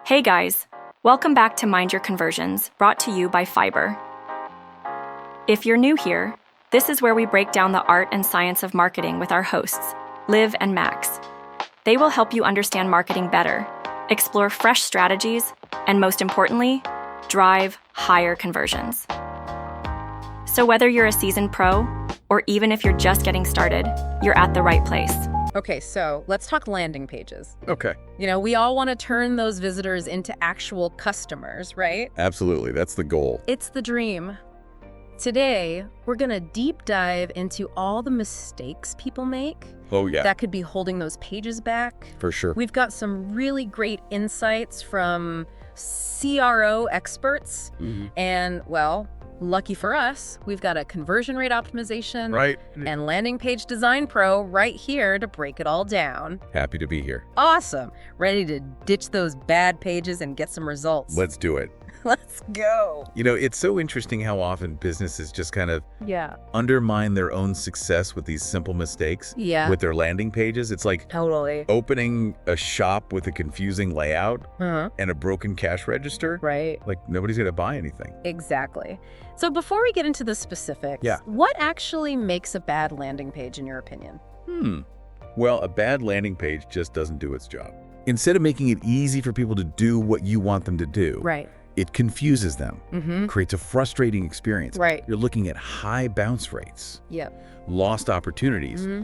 Hey guys, welcome back to Mind Your Conversions, brought to you by Fibr. If you're new here, this is where we break down the art and science of marketing with our hosts, Liv and Max. They will help you understand marketing better, explore fresh strategies, and most importantly, drive higher conversions. So whether you're a seasoned pro, or even if you're just getting started, you're at the right place. Okay, so let's talk landing pages. Okay. We all want to turn those visitors into actual customers, right? Absolutely. That's the goal. It's the dream. Today, we're going to deep dive into all the mistakes people make. Oh, yeah. That could be holding those pages back. For sure. We've got some really great insights from CRO experts. And, well, lucky for us, we've got a conversion rate optimization Right. and landing page design pro right here to break it all down. Happy to be here. Awesome. Ready to ditch those bad pages and get some results. Let's do it. Let's go. It's so interesting how often businesses just kind of Yeah. undermine their own success with these simple mistakes Yeah. with their landing pages. It's like Totally. opening a shop with a confusing layout Uh-huh. and a broken cash register. Right. Like nobody's going to buy anything. Exactly. So before we get into the specifics, Yeah. what actually makes a bad landing page in your opinion? Well, a bad landing page just doesn't do its job. Instead of making it easy for people to do what you want them to do, Right. it confuses them, Mm-hmm. creates a frustrating experience. Right. You're looking at high bounce rates, Yep. lost opportunities, Mm-hmm.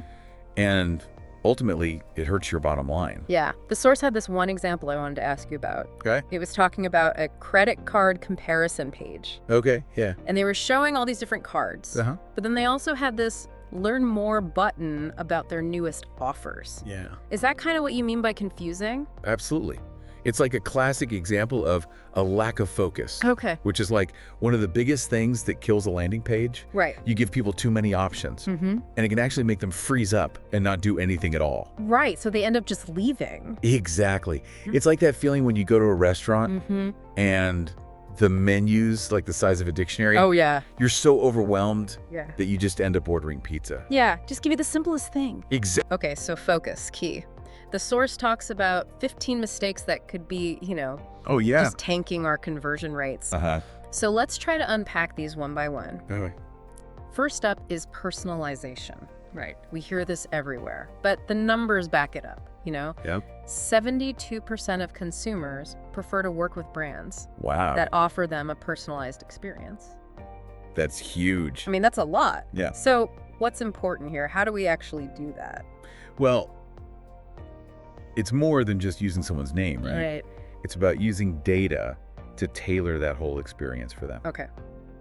and ultimately it hurts your bottom line. Yeah. The source had this one example I wanted to ask you about. Okay? It was talking about a credit card comparison page. Okay, yeah. And they were showing all these different cards. Uh-huh. But then they also had this learn more button about their newest offers. Yeah. Is that kind of what you mean by confusing? Absolutely. It's like a classic example of a lack of focus, Okay. which is like one of the biggest things that kills a landing page. Right. You give people too many options, Mm-hmm. and it can actually make them freeze up and not do anything at all. Right. So they end up just leaving. Exactly. It's like that feeling when you go to a restaurant Mm-hmm. and the menu's like the size of a dictionary. Oh, yeah. You're so overwhelmed Yeah. that you just end up ordering pizza. Yeah. Just give you the simplest thing. Exactly. Okay. So focus, key. The source talks about 15 mistakes that could be, Oh, yeah. just tanking our conversion rates. Uh-huh. So let's try to unpack these one by one. Okay. First up is personalization. Right. We hear this everywhere, but the numbers back it up, Yep. 72% of consumers prefer to work with brands Wow. that offer them a personalized experience. That's huge. I mean, that's a lot. Yeah. So what's important here? How do we actually do that? Well, it's more than just using someone's name, right? It's about using data to tailor that whole experience for them. Okay.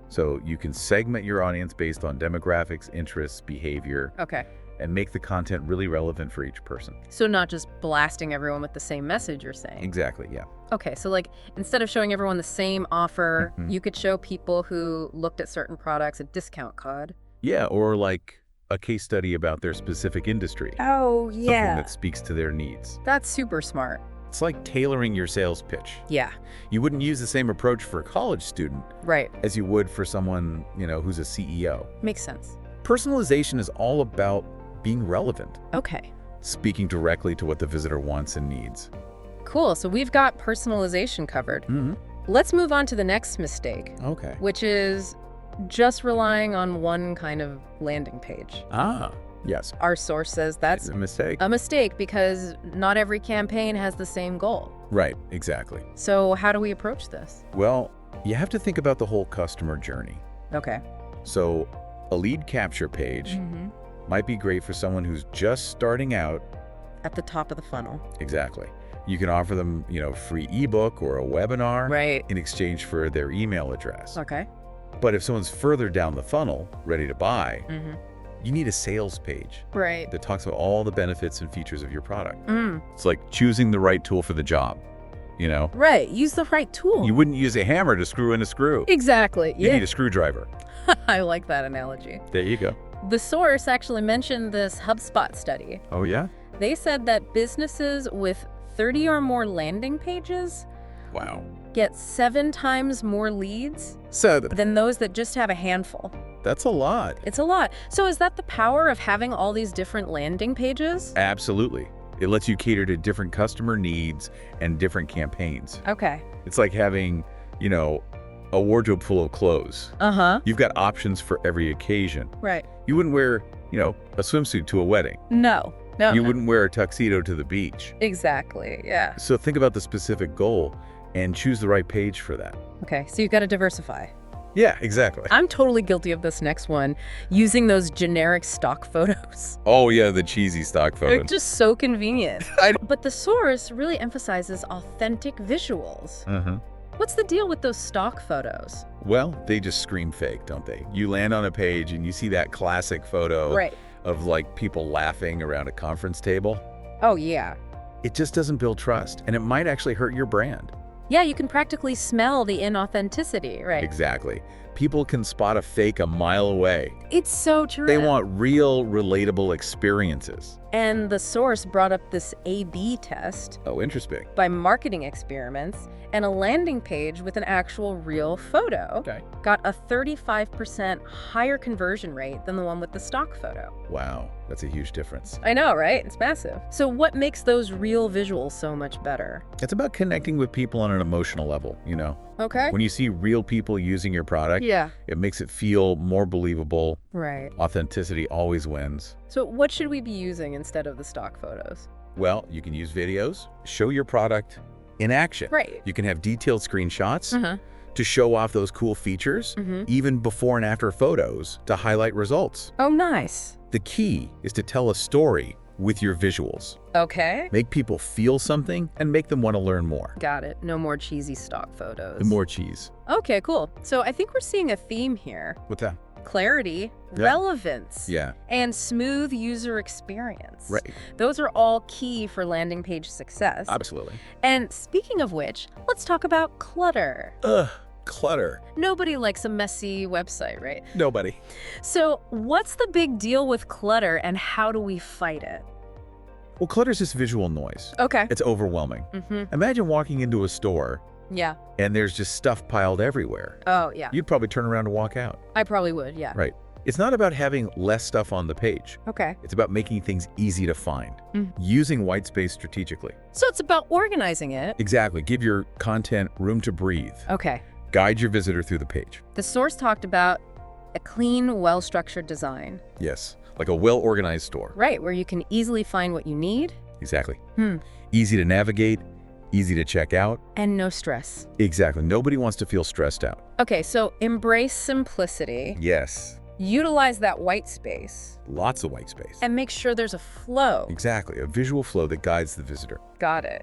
So you can segment your audience based on demographics, interests, behavior, Okay. and make the content really relevant for each person. So not just blasting everyone with the same message, you're saying? Exactly, yeah. Okay, so instead of showing everyone the same offer, Mhm. you could show people who looked at certain products a discount code. Yeah, or like a case study about their specific industry. Oh, Something that speaks to their needs. That's super smart. It's like tailoring your sales pitch. Yeah, You wouldn't use the same approach for a college student right. as you would for someone, who's a CEO. Makes sense. Personalization is all about being relevant, Okay, speaking directly to what the visitor wants and needs. cool. So we've got personalization covered. Mm-hmm. Let's move on to the next mistake, Okay. which is just relying on one kind of landing page. Ah, yes. Our source says that's It's a mistake. a mistake because not every campaign has the same goal. Right, exactly. So how do we approach this? Well, you have to think about the whole customer journey. Okay. So a lead capture page Mm-hmm. might be great for someone who's just starting out. At the top of the funnel. Exactly. You can offer them, a free ebook or a webinar Right. in exchange for their email address. Okay. But if someone's further down the funnel, ready to buy, Mm-hmm. you need a sales page Right. that talks about all the benefits and features of your product. Mm. It's like choosing the right tool for the job, Right. Use the right tool. You wouldn't use a hammer to screw in a screw. Exactly. You Yeah. need a screwdriver. I like that analogy. There you go. The source actually mentioned this HubSpot study. Oh, yeah? They said that businesses with 30 or more landing pages Wow. get 7 times more leads So than those that just have a handful. that's a lot. It's a lot. So is that the power of having all these different landing pages? Absolutely. It lets you cater to different customer needs and different campaigns. Okay. It's like having, a wardrobe full of clothes. You've got options for every occasion. Right. You wouldn't wear, a swimsuit to a wedding. No. You wouldn't wear a tuxedo to the beach. Exactly, yeah. So think about the specific goal and choose the right page for that. Okay, so you've got to diversify. Yeah, exactly. I'm totally guilty of this next one, using those generic stock photos. Oh, yeah, the cheesy stock They're photo. just so convenient. But the source really emphasizes authentic visuals. What's the deal with those stock photos? Well, they just scream fake, don't they? You land on a page and you see that classic photo of like people laughing around a conference table. Oh, yeah. It just doesn't build trust, and it might actually hurt your brand. Yeah, you can practically smell the inauthenticity, right? Exactly. People can spot a fake a mile away. It's so true. They want real, relatable experiences. And the source brought up this A/B test Oh, interesting. by marketing experiments, and a landing page with an actual real photo Okay. got a 35% higher conversion rate than the one with the stock photo. Wow, that's a huge difference. I know, right? It's massive. So what makes those real visuals so much better? It's about connecting with people on an emotional level, Okay. When you see real people using your product, Yeah. it makes it feel more believable. Right. Authenticity always wins. So what should we be using instead of the stock photos? Well, you can use videos, show your product in action. Right. You can have detailed screenshots to show off those cool features, even before and after photos to highlight results. Oh, nice. The key is to tell a story with your visuals. Okay. Make people feel something and make them want to learn more. Got it. No more cheesy stock photos. The more cheese. Okay, cool. So I think we're seeing a theme here. What's that? Clarity, Yeah. relevance, Yeah, and smooth user experience. right. Those are all key for landing page success. Absolutely. And speaking of which, let's talk about clutter. Ugh, clutter. Nobody likes a messy website, right? Nobody. So what's the big deal with clutter and how do we fight it? Well, clutter's just visual noise. Okay. It's overwhelming. Imagine walking into a store Yeah. and there's just stuff piled everywhere. Oh, yeah. You'd probably turn around and walk out. I probably would, yeah. Right. It's not about having less stuff on the page. Okay. It's about making things easy to find, using white space strategically. So it's about organizing it. Exactly. Give your content room to breathe. Okay. Guide your visitor through the page. The source talked about a clean, well-structured design. Yes. Like a well-organized store. Right, where you can easily find what you need. Exactly. Easy to navigate, easy to check out. And no stress. Exactly. Nobody wants to feel stressed out. Okay, so embrace simplicity. Yes. Utilize that white space. Lots of white space. And make sure there's a flow. Exactly. A visual flow that guides the visitor. Got it.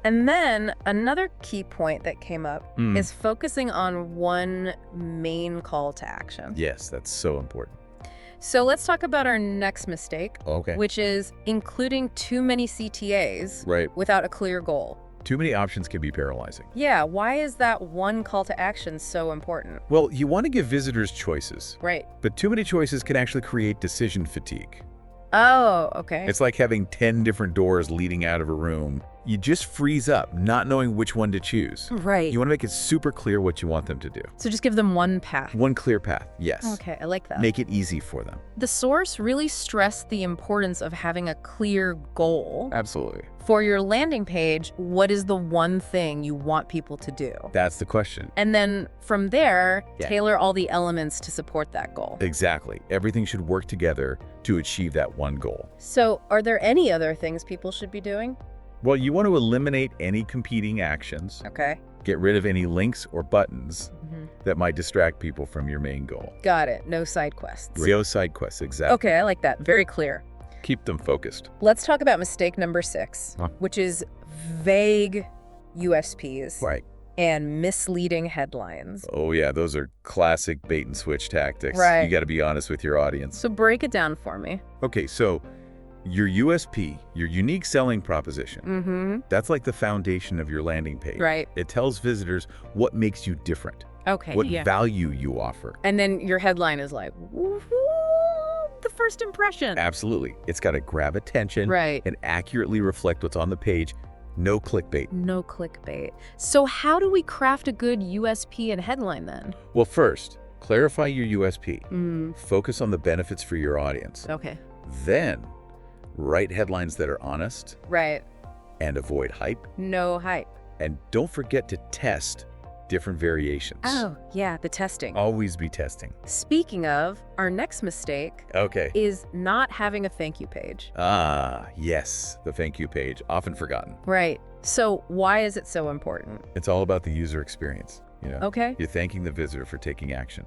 And then another key point that came up is focusing on one main call to action. Yes, that's so important. So let's talk about our next mistake, Okay. which is including too many CTAs Right. without a clear goal. Too many options can be paralyzing. Yeah, why is that one call to action so important? Well, you want to give visitors choices, Right. but too many choices can actually create decision fatigue. Oh, okay. It's like having 10 different doors leading out of a room. You just freeze up, not knowing which one to choose. Right. You want to make it super clear what you want them to do. So just give them one path. One clear path, yes. Okay, I like that. Make it easy for them. The source really stressed the importance of having a clear goal. Absolutely. For your landing page, what is the one thing you want people to do? That's the question. And then from there, Yeah. tailor all the elements to support that goal. Exactly. Everything should work together to achieve that one goal. So are there any other things people should be doing? Well, you want to eliminate any competing actions, Okay. get rid of any links or buttons that might distract people from your main goal. Got it. No side quests. No side quests, exactly. Okay, I like that. Very clear. Keep them focused. Let's talk about mistake number 6, which is vague USPs Right. and misleading headlines. Oh yeah, those are classic bait and switch tactics. Right. You got to be honest with your audience. So break it down for me. Okay, so your USP, your unique selling proposition, that's like the foundation of your landing page. Right. It tells visitors what makes you different, Okay, what yeah. value you offer. And then your headline is like, woohoo, the first impression. Absolutely. It's got to grab attention Right. and accurately reflect what's on the page. No clickbait. No clickbait. So how do we craft a good USP and headline then? Well, first, clarify your USP. Focus on the benefits for your audience. Okay. Then, Write headlines that are honest Right. and avoid hype. No hype. And don't forget to test different variations. Oh, yeah, the testing. Always be testing. Speaking of, our next mistake Okay. is not having a thank you page. Ah, yes, the thank you page, often forgotten. Right. So why is it so important? It's all about the user experience. Okay. You're thanking the visitor for taking action,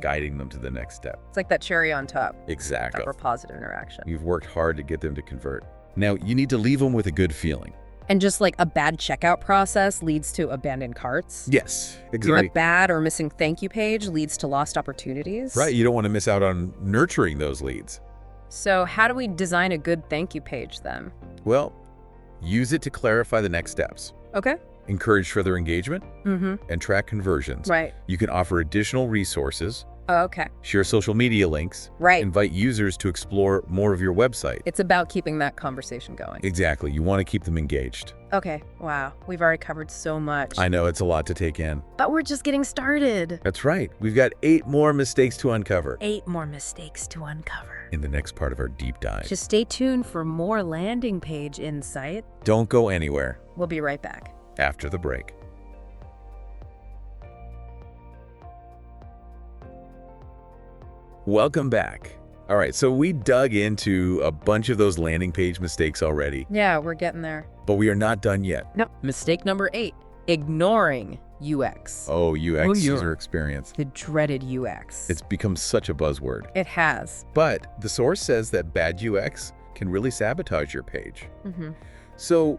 guiding them to the next step. It's like that cherry on top Exactly. for positive interaction. You've worked hard to get them to convert. Now, you need to leave them with a good feeling. And just like a bad checkout process leads to abandoned carts. Yes, A exactly. bad or missing thank you page leads to lost opportunities. Right, you don't want to miss out on nurturing those leads. So how do we design a good thank you page then? Well, use it to clarify the next steps. Okay. Encourage further engagement and track conversions. Right. You can offer additional resources, Oh, okay. share social media links, Right. invite users to explore more of your website. It's about keeping that conversation going. Exactly. You want to keep them engaged. Okay. Wow. We've already covered so much. I know it's a lot to take in. But we're just getting started. That's right. We've got 8 more mistakes to uncover 8 more mistakes to uncover. in the next part of our deep dive. Just stay tuned for more landing page insight. Don't go anywhere We'll be right back. after the break. Welcome back. All right, so we dug into a bunch of those landing page mistakes already, Yeah, we're getting there. but we are not done yet. No. Mistake number 8, ignoring UX. Oh, UX, Oh, yeah. user experience. The dreaded UX. It's become such a buzzword. It has. But the source says that bad UX can really sabotage your page. Mm-hmm. So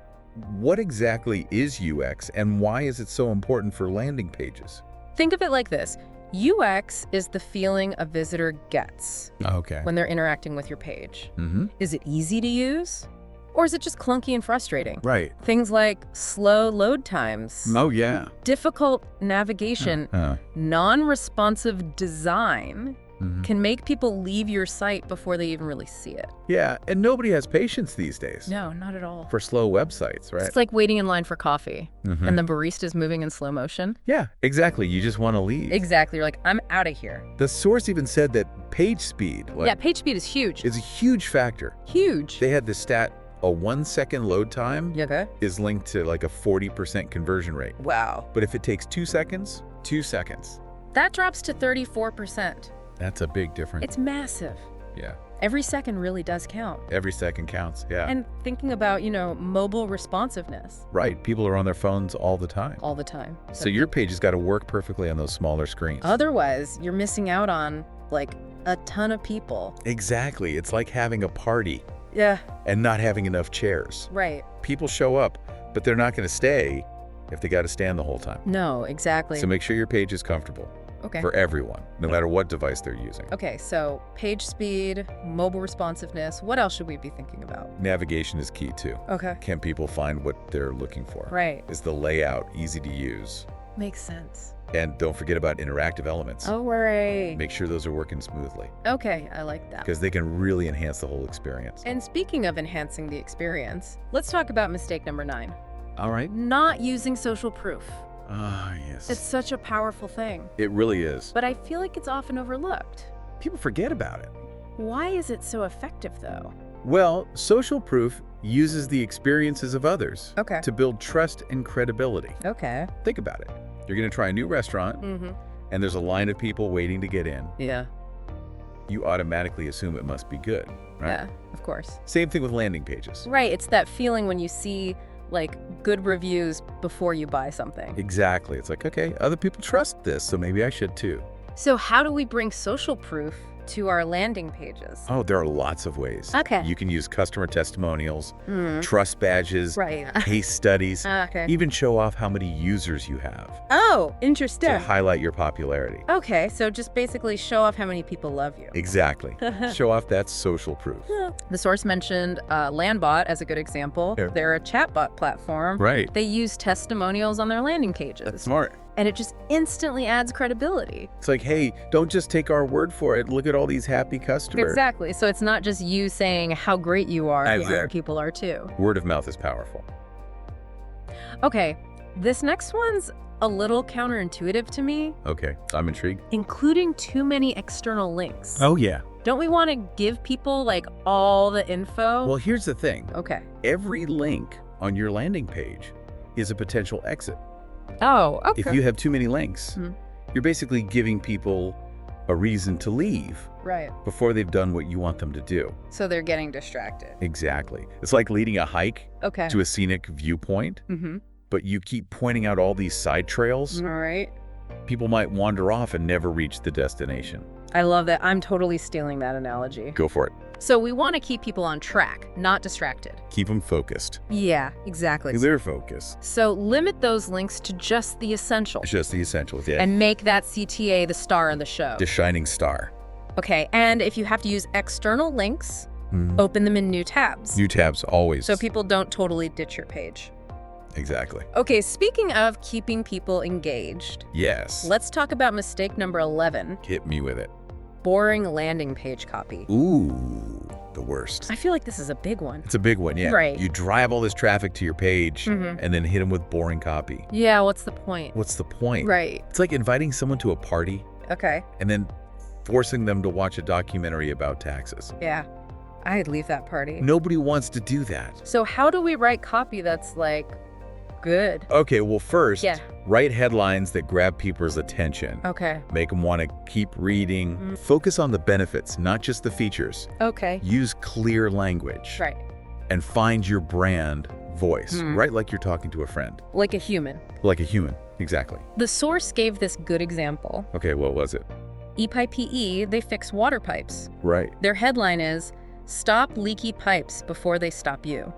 what exactly is UX and why is it so important for landing pages? Think of it like this. UX is the feeling a visitor gets Okay. when they're interacting with your page. Mm-hmm. Is it easy to use? Or is it just clunky and frustrating? Right. Things like slow load times, Oh, yeah. difficult navigation, non-responsive design can make people leave your site before they even really see it. Yeah, and nobody has patience these days No, not at all. for slow websites, right? It's like waiting in line for coffee Mhm. and the barista's moving in slow motion. Yeah, exactly. You just want to leave. Exactly. You're like, I'm out of here. The source even said that page speed Yeah, page speed is huge. is a huge factor. Huge. They had the stat, a 1-second load time Yeah, okay. is linked to like a 40% conversion rate. Wow. But if it takes 2 seconds, 2 seconds. That drops to 34%. That's a big difference. It's massive. Yeah. Every second really does count. Every second counts. Yeah. And thinking about, mobile responsiveness Right. People are on their phones all the time. all the time. So your page has got to work perfectly on those smaller screens. Otherwise, you're missing out on, like, a ton of people. Exactly. It's like having a party Yeah, and not having enough chairs. right. People show up, but they're not going to stay if they got to stand the whole time. No, exactly. So make sure your page is comfortable Okay. for everyone, no matter what device they're using. Okay, so page speed, mobile responsiveness. What else should we be thinking about? Navigation is key too. Okay. Can people find what they're looking for? Right. Is the layout easy to use? Makes sense. And don't forget about interactive elements. Oh, right. Make sure those are working smoothly Okay, I like that. because they can really enhance the whole experience. And speaking of enhancing the experience, let's talk about mistake number 9. All right. Not using social proof. Ah, yes. It's such a powerful thing, It really is. but I feel like it's often overlooked. People forget about it. Why is it so effective, though? Well, social proof uses the experiences of others Okay. to build trust and credibility. Okay. Think about it. You're going to try a new restaurant, Mm-hmm. and there's a line of people waiting to get in. Yeah. You automatically assume it must be good, right? Yeah, of course. Same thing with landing pages. Right, it's that feeling when you see, like, good reviews before you buy something. Exactly. It's like, okay, other people trust this, so maybe I should too. So how do we bring social proof to our landing pages? Oh, there are lots of ways. Okay. You can use customer testimonials, Mm. trust badges, Right. case studies, Okay. even show off how many users you have Oh, interesting. to highlight your popularity. Okay, so just basically show off how many people love you. Exactly. Show off that social proof. The source mentioned Landbot as a good example. Yeah. They're a chatbot platform. Right. They use testimonials on their landing pages. That's smart. And it just instantly adds credibility. It's like, hey, don't just take our word for it. Look at all these happy customers. Exactly. So it's not just you saying how great you are, Exactly. other people are too. Word of mouth is powerful. Okay, this next one's a little counterintuitive to me, Okay, I'm intrigued. including too many external links. Oh, yeah. Don't we want to give people like all the info? Well, here's the thing. Okay. Every link on your landing page is a potential exit. Oh, okay. If you have too many links, you're basically giving people a reason to leave before they've done what you want them to do. So they're getting distracted. Exactly. It's like leading a hike to a scenic viewpoint, but you keep pointing out all these side trails. All right. People might wander off and never reach the destination. I love that. I'm totally stealing that analogy. Go for it. So we want to keep people on track, not distracted. Keep them focused. Yeah, exactly. Clear focus. So limit those links to just the essentials. Just the essentials, yeah. And make that CTA the star of the show. The shining star. Okay, and if you have to use external links, open them in new tabs. New tabs, always. So people don't totally ditch your page. Exactly. Okay, speaking of keeping people engaged. Yes. Let's talk about mistake number 11. Hit me with it. Boring landing page copy. Ooh, the worst. I feel like this is a big one. It's a big one, yeah. Right. You drive all this traffic to your page and then hit them with boring copy. Yeah, what's the point? What's the point? Right. It's like inviting someone to a party Okay. and then forcing them to watch a documentary about taxes. Yeah, I'd leave that party. Nobody wants to do that. So how do we write copy that's like good? Okay, well first, write headlines that grab people's attention. Okay. Make them want to keep reading. Focus on the benefits, not just the features. Okay. Use clear language. Right. And find your brand voice. Write like you're talking to a friend. Like a human. Like a human, exactly. The source gave this good example. Okay, what was it? ePipe, they fix water pipes. Right. Their headline is, "Stop leaky pipes before they stop you."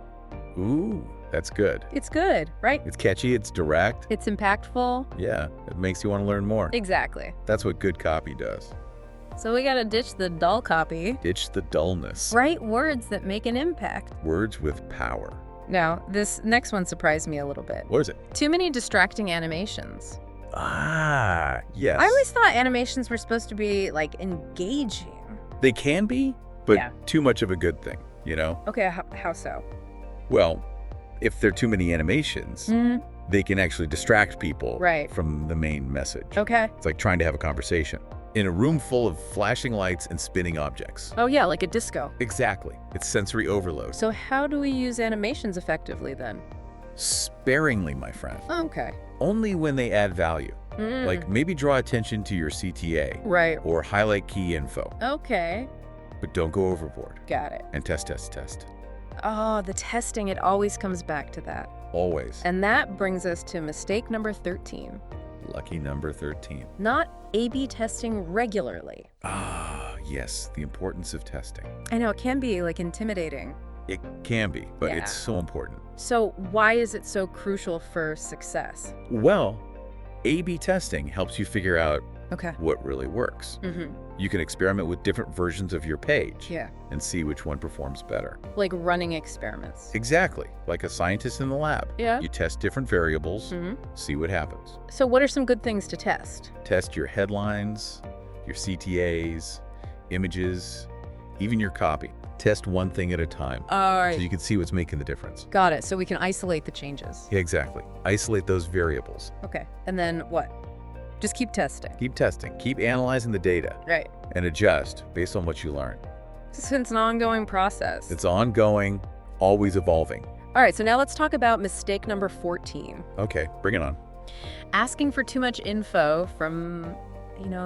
Ooh, that's good. It's good, right? It's catchy, it's direct. It's impactful. Yeah, it makes you want to learn more. Exactly. That's what good copy does. So we gotta ditch the dull copy. Ditch the dullness. Write words that make an impact. Words with power. Now, this next one surprised me a little bit. What is it? Too many distracting animations. Ah, yes. I always thought animations were supposed to be, like, engaging. They can be, but too much of a good thing, you know? Okay, how so? Well, if there are too many animations, they can actually distract people from the main message. Okay. It's like trying to have a conversation in a room full of flashing lights and spinning objects. Oh yeah, like a disco. Exactly. It's sensory overload. So how do we use animations effectively then? Sparingly, my friend. Okay. Only when they add value. Like maybe draw attention to your CTA. Right. Or highlight key info. Okay. But don't go overboard. Got it. And test. Oh, the testing, it always comes back to that. Always. And that brings us to mistake number 13. Lucky number 13. Not A/B testing regularly. Ah, yes, the importance of testing. I know, it can be like intimidating. It can be, but it's so important. So why is it so crucial for success? Well, A/B testing helps you figure out what really works. You can experiment with different versions of your page and see which one performs better. Like running experiments. Exactly. Like a scientist in the lab. Yeah. You test different variables, see what happens. So what are some good things to test? Test your headlines, your CTAs, images, even your copy. Test one thing at a time. All right. So you can see what's making the difference. Got it. So we can isolate the changes. Yeah, exactly. Isolate those variables. Okay. And then what? Just keep testing. Keep testing. Keep analyzing the data. Right. And adjust based on what you learn. It's an ongoing process. It's ongoing, always evolving. All right. So now let's talk about mistake number 14. Okay, bring it on. Asking for too much info from,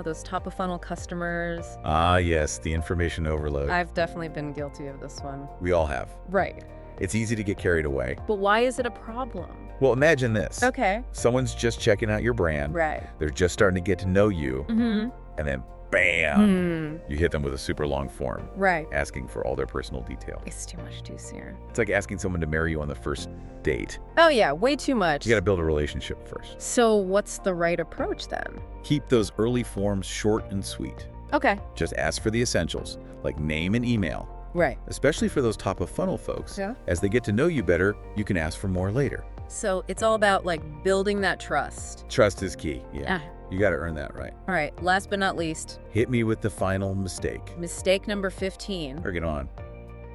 those top of funnel customers. Ah, yes, the information overload. I've definitely been guilty of this one. We all have. Right. It's easy to get carried away. But why is it a problem? Well, imagine this. Okay. Someone's just checking out your brand. Right. They're just starting to get to know you. And then, bam, you hit them with a super long form. Right. Asking for all their personal details. It's too much too soon. It's like asking someone to marry you on the first date. Oh, yeah, way too much. You got to build a relationship first. So what's the right approach then? Keep those early forms short and sweet. Okay. Just ask for the essentials, like name and email. Right. Especially for those top of funnel folks. Yeah. As they get to know you better, you can ask for more later. So it's all about building that trust. Trust is key. Yeah. You got to earn that right. All right. Last but not least. Hit me with the final mistake. Mistake number 15. Bring it on.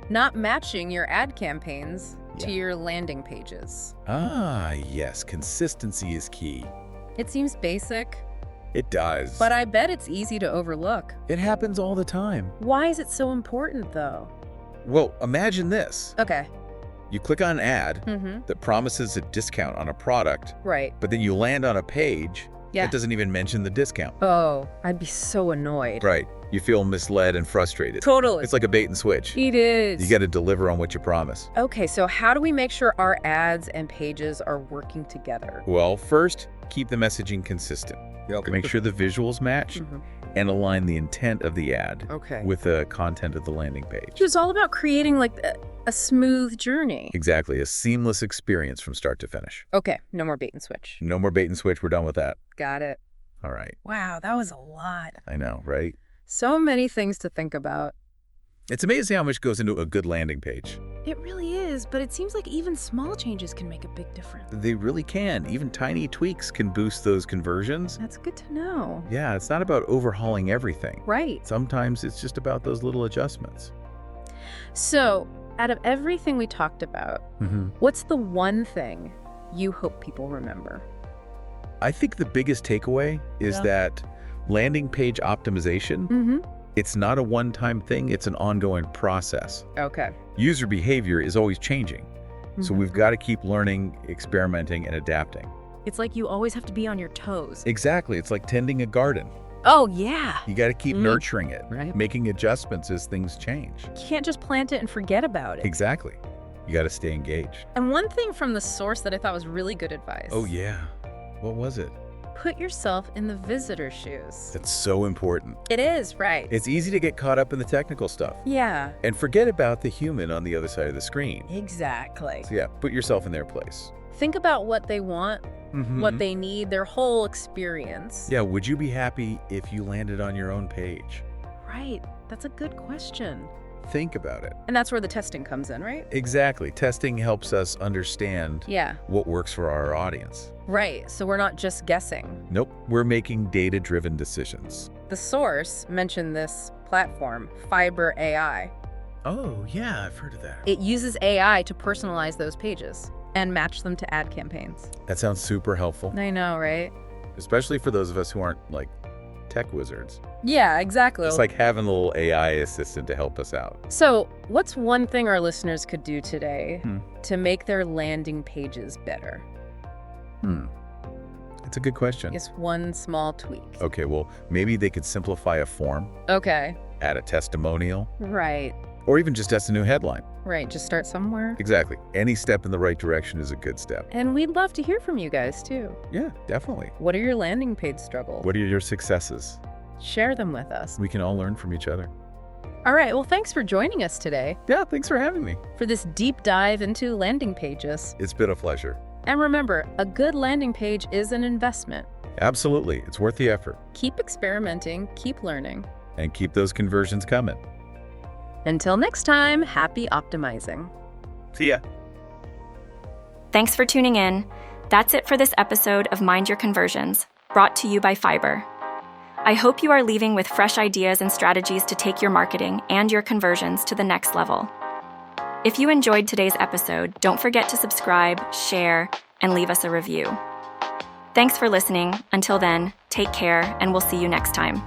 Not matching your ad campaigns to your landing pages. Ah, yes. Consistency is key. It seems basic, It does. But I bet it's easy to overlook. It happens all the time. Why is it so important, though? Well, imagine this. Okay. You click on an ad that promises a discount on a product, Right. but then you land on a page that doesn't even mention the discount. Oh, I'd be so annoyed. Right. You feel misled and frustrated. Totally. It's like a bait and switch. It is. You got to deliver on what you promise. Okay, so how do we make sure our ads and pages are working together? Well, first, keep the messaging consistent. Make sure the visuals match and align the intent of the ad with the content of the landing page. It's all about creating like a smooth journey. Exactly. A seamless experience from start to finish. Okay, no more bait and switch. No more bait and switch. We're done with that. Got it. All right. Wow, that was a lot. I know, right? So many things to think about. It's amazing how much goes into a good landing page. It really is, but it seems like even small changes can make a big difference. They really can. Even tiny tweaks can boost those conversions. That's good to know. Yeah, it's not about overhauling everything. Right. Sometimes it's just about those little adjustments. So, out of everything we talked about, what's the one thing you hope people remember? I think the biggest takeaway is that landing page optimization, it's not a one-time thing, it's an ongoing process. Okay. User behavior is always changing. So we've got to keep learning, experimenting, and adapting. It's like you always have to be on your toes. Exactly. It's like tending a garden. Oh, yeah. You got to keep nurturing it, right? Making adjustments as things change. You can't just plant it and forget about it. Exactly. You got to stay engaged. And one thing from the source that I thought was really good advice. Oh, yeah. What was it? Put yourself in the visitor's shoes. That's so important. It is, right. It's easy to get caught up in the technical stuff. Yeah. And forget about the human on the other side of the screen. Exactly. So yeah, put yourself in their place. Think about what they want, what they need, their whole experience. Yeah, would you be happy if you landed on your own page? Right. That's a good question. Think about it. And that's where the testing comes in, right? Exactly. Testing helps us understand what works for our audience. Right. So we're not just guessing. Nope. We're making data-driven decisions. The source mentioned this platform, Fibr AI. Oh, yeah, I've heard of that. It uses AI to personalize those pages and match them to ad campaigns. That sounds super helpful. I know, right? Especially for those of us who aren't, like, tech wizards. Yeah, exactly. It's like having a little AI assistant to help us out. So, what's one thing our listeners could do today to make their landing pages better? It's a good question. It's one small tweak. Okay, well, maybe they could simplify a form, Okay. add a testimonial, Right. or even just test a new headline. Right. Just start somewhere. Exactly. Any step in the right direction is a good step. And we'd love to hear from you guys, too. Yeah, definitely. What are your landing page struggles? What are your successes? Share them with us. We can all learn from each other. All right. Well, thanks for joining us today Yeah, thanks for having me. for this deep dive into landing pages. It's been a pleasure. And remember, a good landing page is an investment. Absolutely. It's worth the effort. Keep experimenting, keep learning. And keep those conversions coming. Until next time, happy optimizing. See ya. Thanks for tuning in. That's it for this episode of Mind Your Conversions, brought to you by Fibr. I hope you are leaving with fresh ideas and strategies to take your marketing and your conversions to the next level. If you enjoyed today's episode, don't forget to subscribe, share, and leave us a review. Thanks for listening. Until then, take care, and we'll see you next time.